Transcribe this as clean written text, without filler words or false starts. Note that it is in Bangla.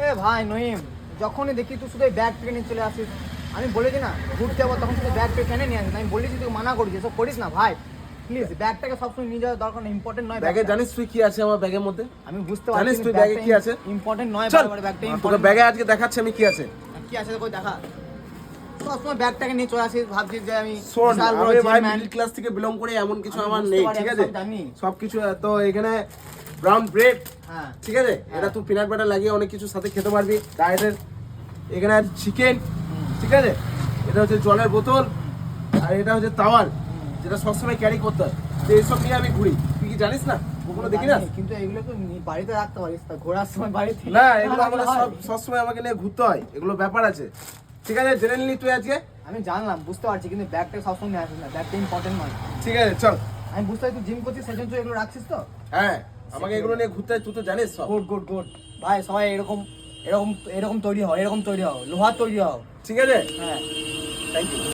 এ ভাই নইম, যখনই দেখি তুই শুধু ব্যাগ থেকে নিয়ে চলে আসিস। আমি বলেছি না ঘুরতে যাবো, তখন শুধু ব্যাগ থেকে কেনে নিয়ে আসিস। আমি বলেছি তুই মানা করেছিস, সব করিস না ভাই। প্লিজ ব্যাগটাকে সবসময় নিয়ে যাওয়ার দরকার নেই, ইম্পর্টেন্ট নয়। ব্যাগে জানিস তুই কি আছে আমার ব্যাগের মধ্যে? আমি বুঝতে জানিস পারছি তুই ব্যাগে কি আছে? ইম্পর্টেন্ট নয়, চল বারবার ব্যাগটা তোকে ইম্পর্টেন্ট। ব্যাগে আজকে দেখাচ্ছি আমি কি আছে। কি আছে কই দেখা। সবসময় ব্যাগটাকে নিয়ে চলে আসিস, ভাবছিস যে আমি শোন, বিশাল বড় আমি ভাই gentleman। মিডল ক্লাস থেকে বিলং করে এমন কিছু আমি আমার বুঝতে নেই, পারি, ঠিক আমি আছে? সব জানি। সবকিছু তো এখানে ব্রাউন ব্রেড, হ্যাঁ ঠিক আছে? এটা তুই পিনাট বাটার লাগিয়ে অনেক কিছুর সাথে খেতে পারবি ডায়েটের। এখানে আছে চিকেন, ঠিক আছে? এটা হচ্ছে জলের বোতল, আর এটা হচ্ছে তাওয়াল, যেটা সবসময় ক্যারি করতে হয়। তো এইসব নিয়ে আমি ঘুরি, তুই কি জানিস না? কখনো দেখি না? জানি, কিন্তু এগুলো তো বাড়িতে রাখতে পারিস, তা ঘোরার সময় বাড়িতে না, এগুলো রাখলে আমাকে হয়? সবসময় আমাকে নিয়ে ঘুরতে হয়, এগুলো ব্যাপার আছে, ঠিক আছে? জেনে নিলি তুই আজকে? আমি জানলাম, বুঝতে পারছি, কিন্তু ব্যাগটা সবসময় নিয়ে আসিস না, ব্যাগটা ইম্পর্টেন্ট নয়। ঠিক আছে, চল। আমি বুঝতে পারছি তুই জিম করছিস, সেজন্য তুই এগুলো রাখছিস তো। হ্যাঁ, আমাকে এগুলো নিয়ে ঘুরতে হয়, তুই তো জানিস সব। গুড গুড গুড ভাই, সবাই এরকম এরকম এরকম তৈরি হও, এরকম তৈরি হও, লোহার তৈরি হও। ঠিক আছে, হ্যাঁ। Thank you.